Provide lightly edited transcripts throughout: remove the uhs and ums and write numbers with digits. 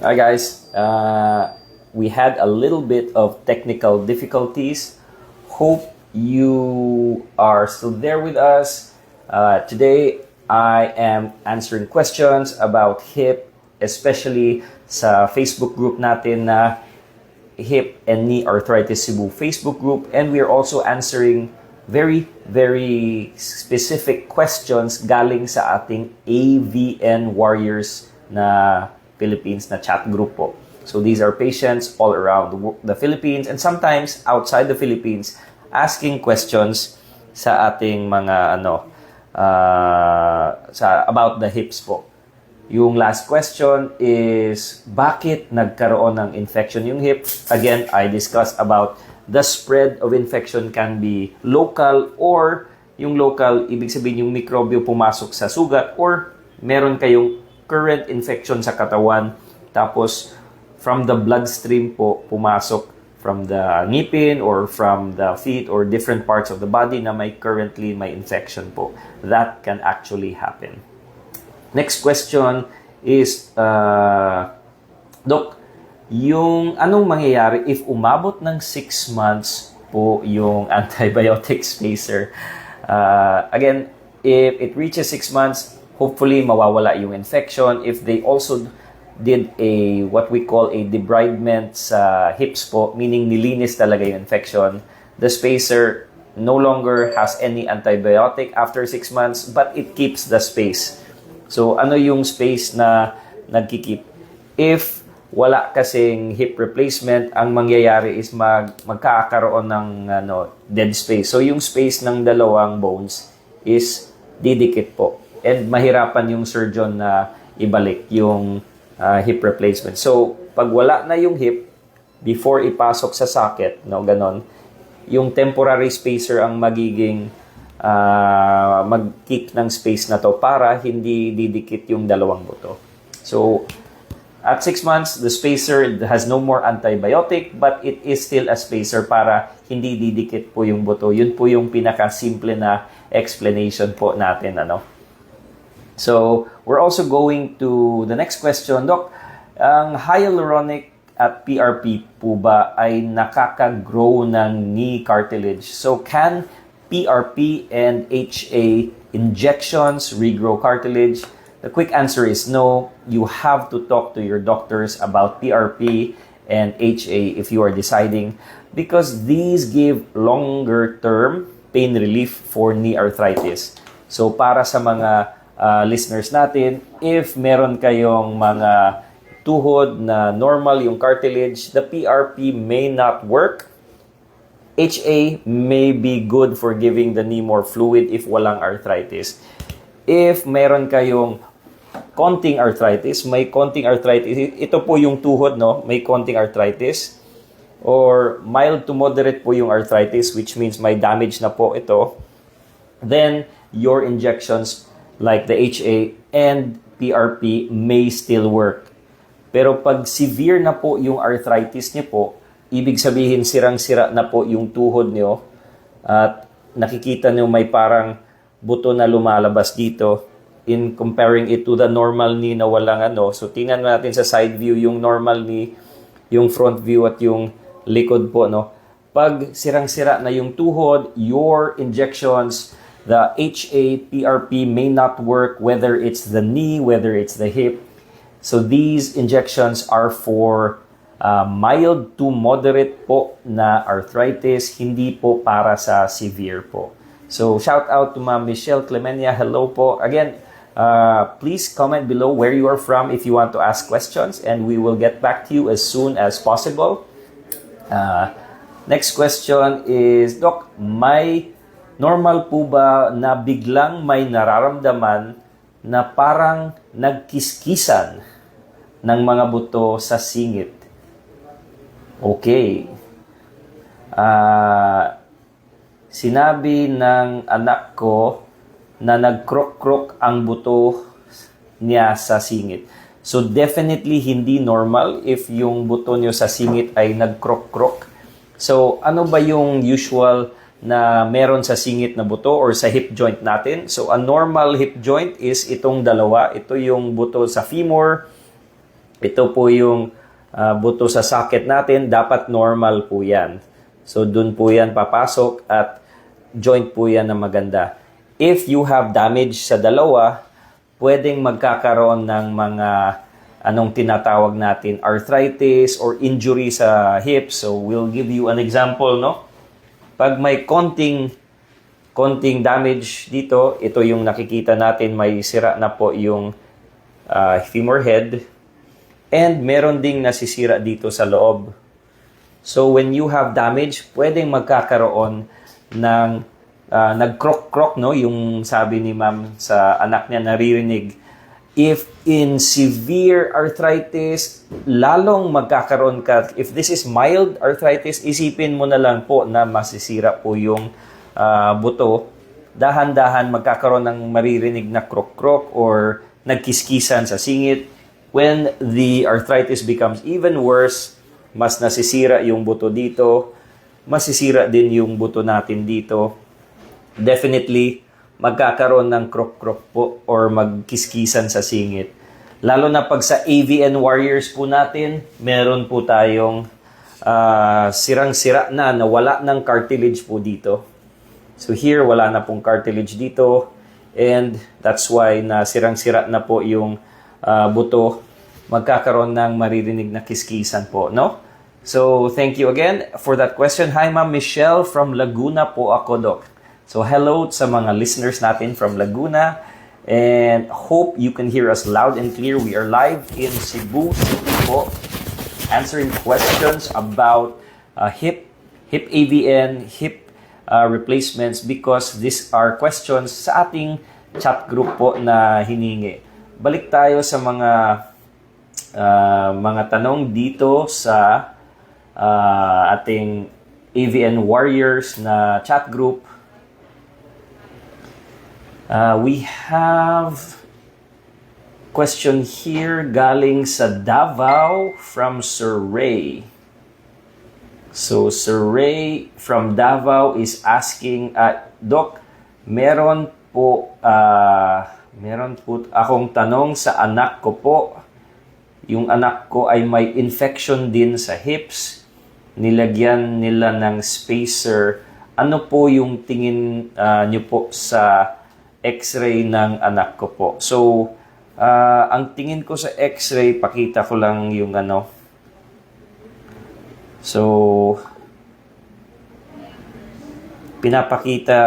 Hi guys, we had a little bit of technical difficulties. Hope you are still there with us. Today, I am answering questions about hip, especially sa Facebook group natin na Hip and Knee Arthritis Cebu Facebook group. And we are also answering very specific questions galing sa ating AVN Warriors na Philippines na chat group po. So these are patients all around the Philippines and sometimes outside the Philippines asking questions sa ating mga about the hips po. Yung last question is bakit nagkaroon ng infection yung hip? Again, I discussed about the spread of infection can be local or yung local, ibig sabihin yung mikrobyo pumasok sa sugat or meron kayong current infection sa katawan, tapos from the bloodstream po pumasok from the ngipin or from the feet or different parts of the body na may infection po. That can actually happen. Next question is, Doc, yung anong mangyayari if umabot ng 6 months po yung antibiotic spacer? Again, if it reaches 6 months, hopefully mawawala yung infection. If they also did what we call a debridement sa hips po, meaning nilinis talaga yung infection, the spacer no longer has any antibiotic after 6 months, but it keeps the space. So ano yung space na nagkikip? If wala kasing hip replacement, ang mangyayari is magkakaroon ng dead space. So yung space ng dalawang bones is didikit po. And mahirapan yung surgeon na ibalik yung hip replacement. So, pag wala na yung hip, before ipasok sa socket, ganon, yung temporary spacer ang magiging mag-keep ng space na to para hindi didikit yung dalawang buto. So, at 6 months, the spacer has no more antibiotic, but it is still a spacer para hindi didikit po yung buto. Yun po yung pinaka-simple na explanation po natin, So, we're also going to the next question. Doc, ang hyaluronic at PRP po ba ay nakaka-grow ng knee cartilage? So, can PRP and HA injections regrow cartilage? The quick answer is no. You have to talk to your doctors about PRP and HA if you are deciding, because these give longer-term pain relief for knee arthritis. So, para sa mga listeners natin, if meron kayong mga tuhod na normal yung cartilage, the PRP may not work. HA may be good for giving the knee more fluid if walang arthritis. If meron kayong konting arthritis, ito po yung tuhod, may konting arthritis, or mild to moderate po yung arthritis, which means may damage na po ito, then your injections like the HA and PRP may still work. Pero pag severe na po yung arthritis niyo po, ibig sabihin sirang-sira na po yung tuhod niyo at nakikita niyo may parang buto na lumalabas dito in comparing it to the normal knee na walang So tingnan natin sa side view yung normal knee, yung front view at yung likod po, Pag sirang-sira na yung tuhod, your injections, the HA, PRP may not work, whether it's the knee, whether it's the hip. So these injections are for mild to moderate po na arthritis, hindi po para sa severe po. So shout out to Ma'am Michelle Clemenia. Hello po. Again, please comment below where you are from if you want to ask questions, and we will get back to you as soon as possible. Next question is, Doc, normal po ba na biglang may nararamdaman na parang nagkiskisan ng mga buto sa singit? Okay. Sinabi ng anak ko na nagkrok-krok ang buto niya sa singit. So definitely hindi normal if yung buto niyo sa singit ay nagkrok-krok. So ano ba yung usual na meron sa singit na buto or sa hip joint natin? So a normal hip joint is itong dalawa. Ito yung buto sa femur Ito po yung buto sa socket natin, dapat normal po yan. So, dun po yan papasok at joint po yan na maganda. If you have damage sa dalawa, pwedeng magkakaroon ng mga anong tinatawag natin, arthritis or injury sa hips. So, we'll give you an example, no? Pag may konting damage dito, ito yung nakikita natin, may sira na po yung femur head. And meron ding nasisira dito sa loob. So, when you have damage, pwedeng magkakaroon ng nag-croak-croak, no? Yung sabi ni ma'am sa anak niya, naririnig. If in severe arthritis, lalong magkakaroon ka. If this is mild arthritis, isipin mo na lang po na masisira po yung buto. Dahan-dahan magkakaroon ng maririnig na croak-croak or nagkiskisan sa singit. When the arthritis becomes even worse, mas nasisira yung buto dito, masisira din yung buto natin dito. Definitely, magkakaroon ng krok-krok po or magkiskisan sa singit. Lalo na pag sa AVN Warriors po natin, meron po tayong sirang-sira na wala ng cartilage po dito. So here, wala na pong cartilage dito. And that's why na sirang-sira na po yung buto, magkakaroon ng maririnig na kiskisan po, no? So, thank you again for that question. Hi, Ma'am Michelle from Laguna po ako, Doc. So, hello sa mga listeners natin from Laguna. And hope you can hear us loud and clear. We are live in Cebu City po, answering questions about hip AVN, hip replacements because these are questions sa ating chat group po na hiningi. Balik tayo sa mga tanong dito sa ating AVN Warriors na chat group. We have question here galing sa Davao from Sir Ray. So Sir Ray from Davao is asking, Doc, meron po akong tanong sa anak ko po. Yung anak ko ay may infection din sa hips. Nilagyan nila ng spacer. Ano po yung tingin niyo po sa x-ray ng anak ko po? So, ang tingin ko sa x-ray, pakita ko lang yung ano. So, pinapakita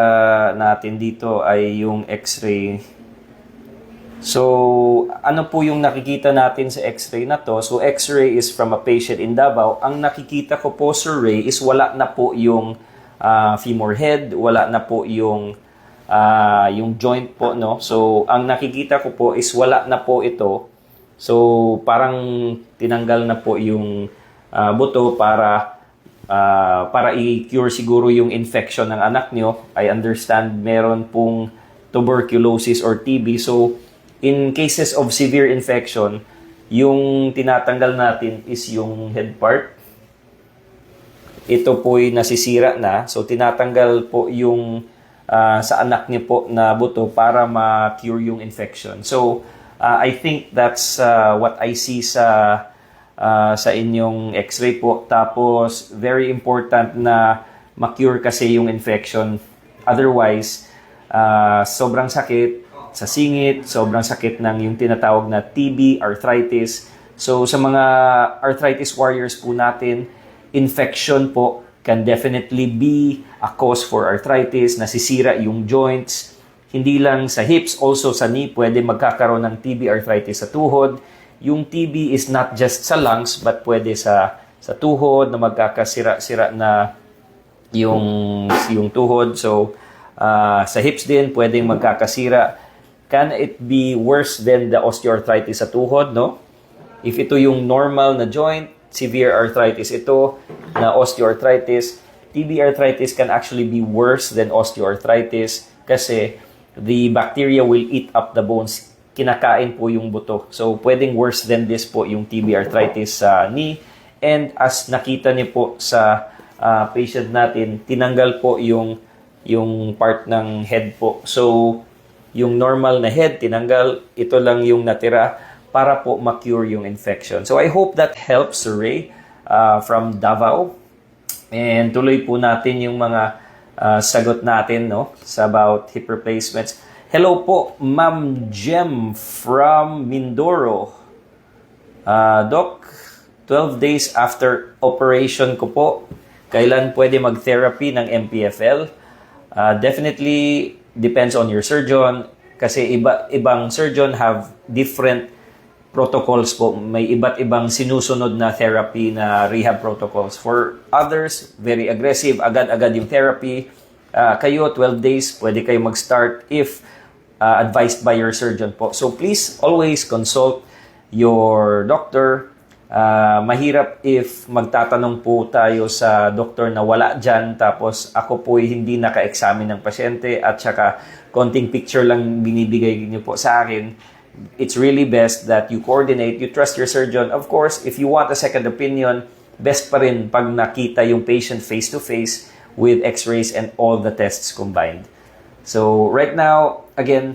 natin dito ay yung x-ray. So, ano po yung nakikita natin sa x-ray na to? So, x-ray is from a patient in Davao. Ang nakikita ko po, Sir Ray, is wala na po yung femur head, wala na po yung joint po, no? So, ang nakikita ko po is wala na po ito. So, parang tinanggal na po yung buto para i-cure siguro yung infection ng anak nyo. I understand meron pong tuberculosis or TB. So, in cases of severe infection, yung tinatanggal natin is yung head part. Ito po'y nasisira na. So, tinatanggal po yung sa anak niyo po na buto para ma-cure yung infection. So, I think that's what I see sa inyong x-ray po. Tapos, very important na ma-cure kasi yung infection. Otherwise, sobrang sakit sa singit, sobrang sakit ng yung tinatawag na TB, arthritis. So, sa mga arthritis warriors po natin, infection po can definitely be a cause for arthritis, nasisira yung joints. Hindi lang sa hips, also sa knee, pwede magkakaroon ng TB arthritis sa tuhod. Yung TB is not just sa lungs, but pwede sa tuhod na magkakasira-sira na yung tuhod. So, sa hips din, pwedeng magkakasira. Can it be worse than the osteoarthritis sa tuhod, no? If ito yung normal na joint, severe arthritis ito, na osteoarthritis, TB arthritis can actually be worse than osteoarthritis kasi the bacteria will eat up the bones. Kinakain po yung buto. So, pwedeng worse than this po yung TB arthritis sa knee. And as nakita niyo po sa patient natin, tinanggal po yung part ng head po. So, yung normal na head, tinanggal. Ito lang yung natira. para po ma-cure yung infection. So I hope that helps, Sir Ray, from Davao. And tuloy po natin yung mga sagot natin, no, sa about hip replacements. Hello po, Ma'am Jem from Mindoro. Doc, 12 days after operation ko po, kailan pwede mag-therapy ng MPFL? Definitely depends on your surgeon kasi ibang surgeon have different protocols po. May iba't ibang sinusunod na therapy na rehab protocols. For others, very aggressive, agad-agad yung therapy. Kayo, 12 days, pwede kayo mag-start if advised by your surgeon po. So please always consult your doctor. Mahirap if magtatanong po tayo sa doktor na wala dyan, tapos ako po hindi naka-examine ng pasyente at saka konting picture lang binibigay niyo po sa akin. It's really best that you coordinate, you trust your surgeon. Of course, if you want a second opinion, best pa rin pag nakita yung patient face-to-face with x-rays and all the tests combined. So, right now, again,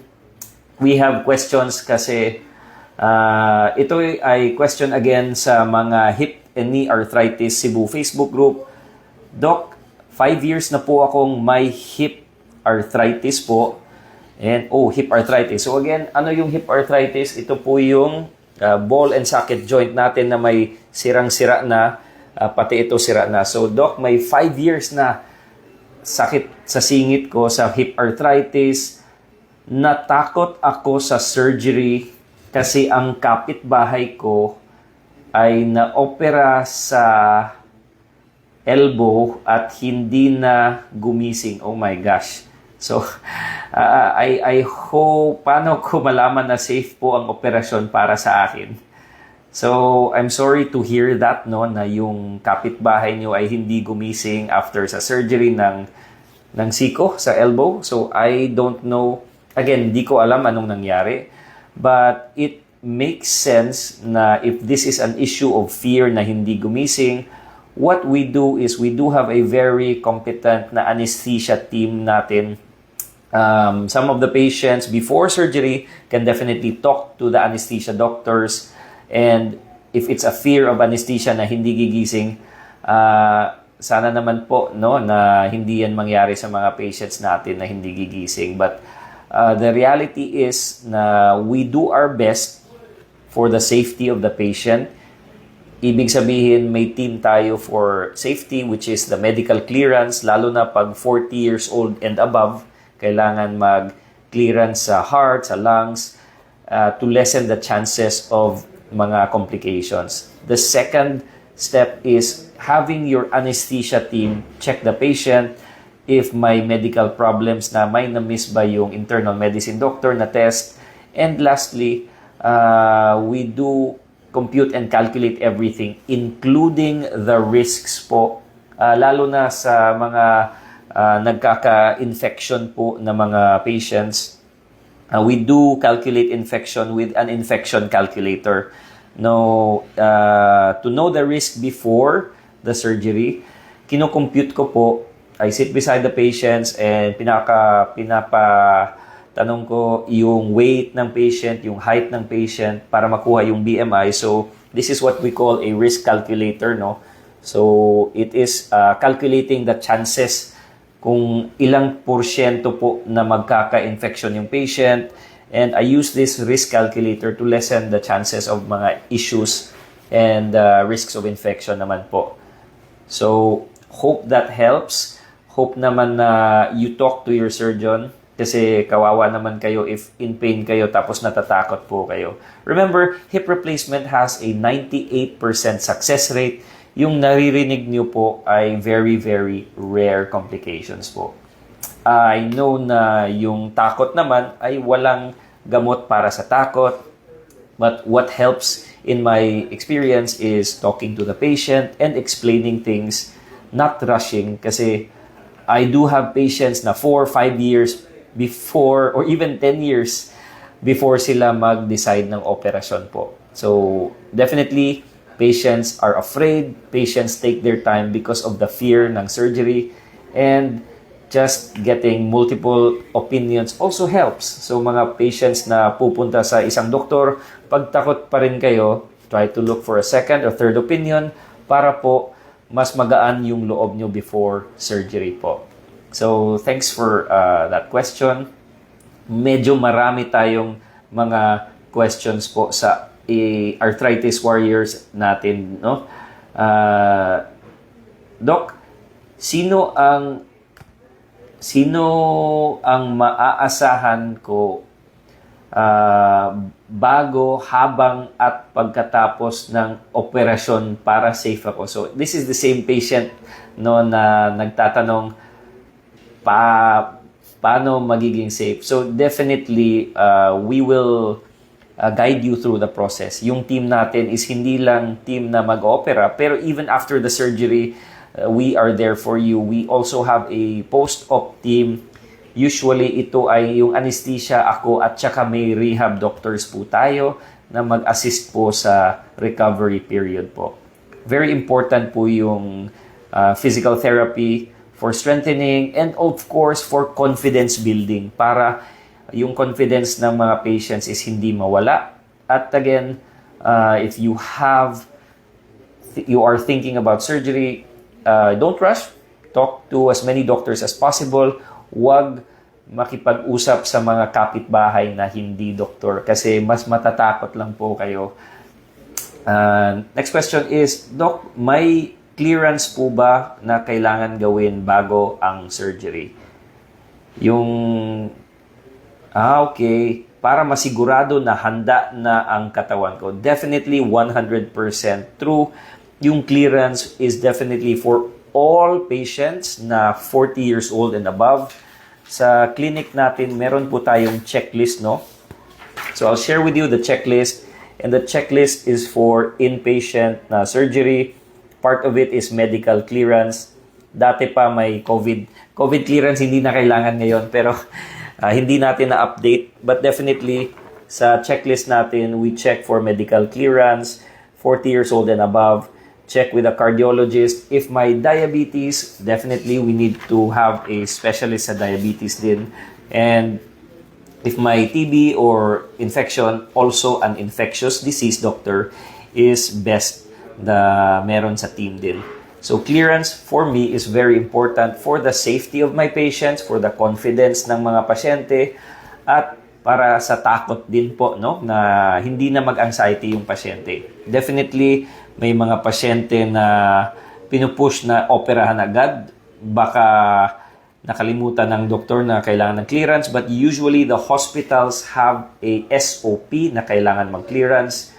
we have questions kasi ito ay question again sa mga hip and knee arthritis Cebu Facebook group. Doc, 5 years na po akong may hip arthritis po. And, hip arthritis. So again, ano yung hip arthritis? Ito po yung ball and socket joint natin na may sirang-sira na, pati ito sira na. So Doc, may 5 years na sakit sa singit ko sa hip arthritis. Natakot ako sa surgery kasi ang kapitbahay ko ay na-opera sa elbow at hindi na gumising. Oh my gosh. So, I hope, paano ko malaman na safe po ang operasyon para sa akin? So, I'm sorry to hear that, no, na yung kapitbahay nyo ay hindi gumising after sa surgery ng siko sa elbow. So, I don't know, again, di ko alam anong nangyari. But it makes sense na if this is an issue of fear na hindi gumising, what we do is we do have a very competent na anesthesia team natin. Some of the patients before surgery can definitely talk to the anesthesia doctors, and if it's a fear of anesthesia na hindi gigising, sana naman po, no, na hindi yan mangyari sa mga patients natin na hindi gigising. But the reality is na we do our best for the safety of the patient. Ibig sabihin, may team tayo for safety, which is the medical clearance, lalo na pag 40 years old and above. Kailangan mag-clearance sa heart, sa lungs, to lessen the chances of mga complications. The second step is having your anesthesia team check the patient if may medical problems na may na-miss ba yung internal medicine doctor na test. And lastly, we do compute and calculate everything, including the risks po, lalo na sa mga nagkaka-infection po na mga patients. We do calculate infection with an infection calculator. No, to know the risk before the surgery, kino-compute ko po. I sit beside the patients and tanong ko yung weight ng patient, yung height ng patient para makuha yung BMI. So, this is what we call a risk calculator, no? So, it is calculating the chances kung ilang porsyento po na magkaka-infection yung patient. And I use this risk calculator to lessen the chances of mga issues and risks of infection naman po. So, hope that helps. Hope naman na you talk to your surgeon kasi kawawa naman kayo if in pain kayo tapos natatakot po kayo. Remember, hip replacement has a 98% success rate. Yung naririnig nyo po ay very, very rare complications po. I know na yung takot naman ay walang gamot para sa takot. But what helps in my experience is talking to the patient and explaining things, not rushing. Kasi I do have patients na 4 or 5 years before or even 10 years before sila mag-decide ng operasyon po. So, definitely, patients are afraid. Patients take their time because of the fear ng surgery. And just getting multiple opinions also helps. So, mga patients na pupunta sa isang doktor, pag takot pa rin kayo, try to look for a second or third opinion para po mas magaan yung loob nyo before surgery po. So, thanks for that question. Medyo marami tayong mga questions po sa arthritis warriors natin, no? Doc, sino ang maaasahan ko bago, habang at pagkatapos ng operasyon para safe ako? So this is the same patient, no, na nagtatanong paano magiging safe. So definitely we will guide you through the process. Yung team natin is hindi lang team na mag-opera, pero even after the surgery, we are there for you. We also have a post-op team. Usually, ito ay yung anesthesia, ako, at saka may rehab doctors po tayo na mag-assist po sa recovery period po. Very important po yung physical therapy for strengthening and of course for confidence building para yung confidence ng mga patients is hindi mawala. At again, if you are thinking about surgery, don't rush. Talk to as many doctors as possible. Huwag makipag-usap sa mga kapitbahay na hindi doktor kasi mas matatakot lang po kayo. Next question is, Doc, may clearance po ba na kailangan gawin bago ang surgery? Okay. Para masigurado na handa na ang katawan ko. Definitely 100% true. Yung clearance is definitely for all patients na 40 years old and above. Sa clinic natin, meron po tayong checklist, no? So I'll share with you the checklist. And the checklist is for inpatient na surgery. Part of it is medical clearance. Dati pa may COVID. COVID clearance hindi na kailangan ngayon, pero hindi natin na-update. But definitely, sa checklist natin, we check for medical clearance, 40 years old and above. Check with a cardiologist. If my diabetes, definitely we need to have a specialist sa diabetes din. And if my TB or infection, also an infectious disease doctor is best na meron sa team din. So clearance for me is very important for the safety of my patients, for the confidence ng mga pasyente, at para sa takot din po, no, na hindi na mag-anxiety yung pasyente. Definitely, may mga pasyente na pinupush na operahan agad. Baka nakalimutan ng doktor na kailangan ng clearance, but usually the hospitals have a SOP na kailangan mag-clearance.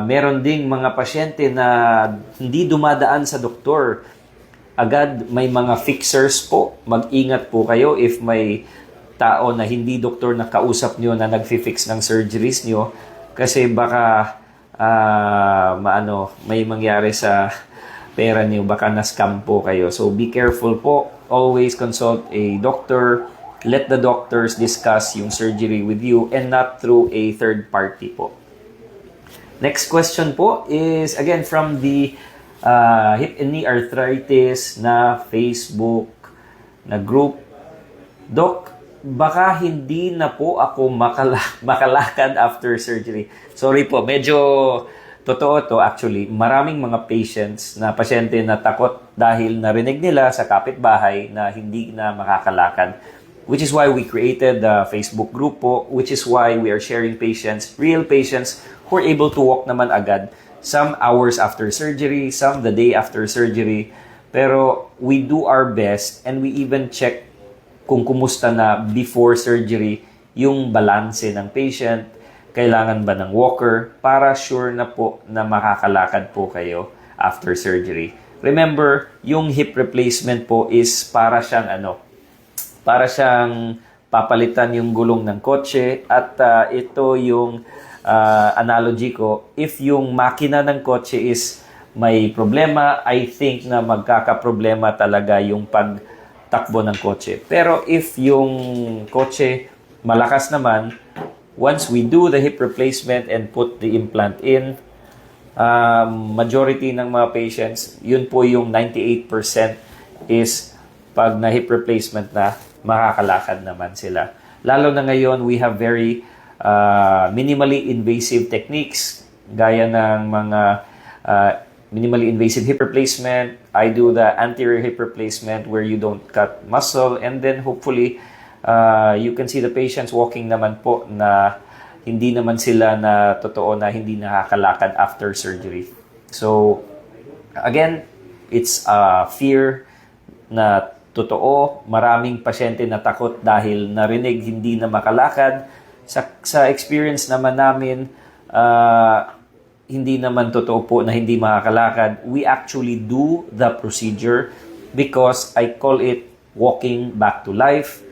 Meron ding mga pasyente na hindi dumadaan sa doktor. Agad may mga fixers po. Mag-ingat po kayo if may tao na hindi doktor na kausap nyo na nag-fix ng surgeries nyo. Kasi baka may mangyari sa pera nyo. Baka na-scam po kayo. So be careful po. Always consult a doctor. Let the doctors discuss yung surgery with you and not through a third party po. Next question po is again from the hip and knee arthritis na Facebook na group. Doc, baka hindi na po ako makalakad after surgery. Sorry po, medyo totoo to actually. Maraming mga patients na pasyente na takot dahil narinig nila sa kapitbahay na hindi na makakalakad. Which is why we created the Facebook group po, which is why we are sharing patients, real patients who are able to walk naman agad. Some hours after surgery, some the day after surgery. Pero we do our best and we even check kung kumusta na before surgery yung balanse ng patient. Kailangan ba ng walker para sure na po na makakalakad po kayo after surgery. Remember, yung hip replacement po is para siyang papalitan yung gulong ng kotse at ito yung analogy ko. If yung makina ng kotse is may problema, I think na magkakaproblema talaga yung pagtakbo ng kotse. Pero if yung kotse malakas naman, once we do the hip replacement and put the implant in, majority ng mga patients, yun po yung 98% is pag na hip replacement na, makakalakad naman sila. Lalo na ngayon, we have very minimally invasive techniques gaya ng mga minimally invasive hip replacement. I do the anterior hip replacement where you don't cut muscle, and then hopefully you can see the patients walking naman po na hindi naman sila na totoo na hindi nakakalakad after surgery. So again, it's a fear na totoo. Maraming pasyente na takot dahil narinig hindi na makalakad. Sa experience naman namin, hindi naman totoo po na hindi makakalakad. We actually do the procedure because I call it walking back to life.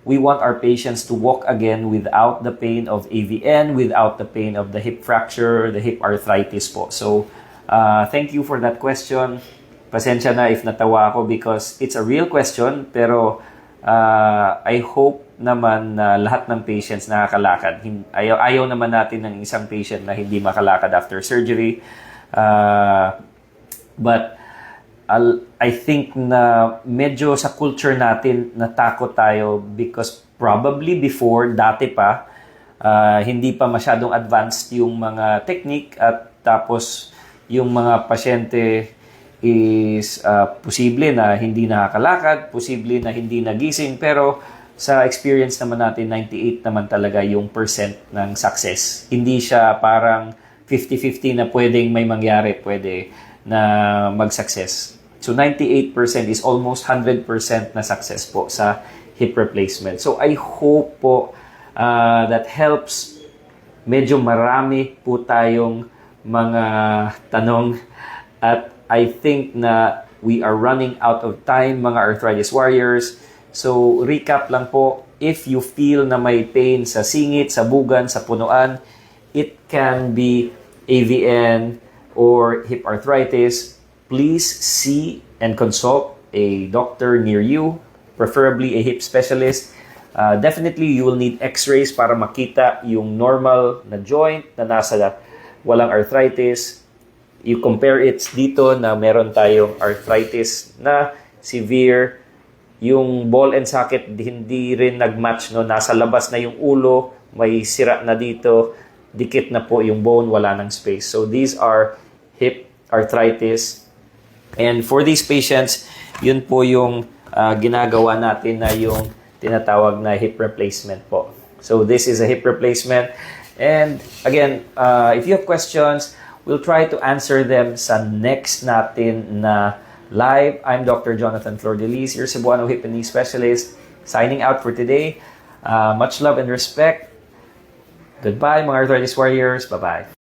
We want our patients to walk again without the pain of AVN, without the pain of the hip fracture, the hip arthritis po. So, thank you for that question. Pasensya na if natawa ako because it's a real question, pero I hope naman na lahat ng patients nakakalakad. Ayaw naman natin ng isang patient na hindi makalakad after surgery. But I think na medyo sa culture natin natakot tayo because probably before, dati pa, hindi pa masyadong advanced yung mga technique at tapos yung mga pasyente is posible na hindi nakakalakad, posible na hindi nagising, pero sa experience naman natin, 98 naman talaga yung percent ng success. Hindi siya parang 50-50 na pwedeng may mangyari, pwede na mag-success. So 98% is almost 100% na success po sa hip replacement. So I hope po that helps. Medyo marami po tayong mga tanong at I think na we are running out of time, mga arthritis warriors. So recap lang po, if you feel na may pain sa singit, sa bugan, sa punuan, it can be AVN or hip arthritis. Please see and consult a doctor near you, preferably a hip specialist. Definitely, you will need x-rays para makita yung normal na joint na nasa walang arthritis. You compare it dito na meron tayong arthritis na severe. Yung ball and socket hindi rin nag-match, no? Nasa labas na yung ulo, may sira na dito, dikit na po yung bone, wala ng space. So these are hip arthritis. And for these patients, yun po yung ginagawa natin na yung tinatawag na hip replacement po. So this is a hip replacement. And again, if you have questions, we'll try to answer them sa next natin na live. I'm Dr. Jonathan Flor-Delis, your Cebuano hip and knee specialist, signing out for today. Much love and respect. Goodbye, mga arthritis warriors. Bye-bye.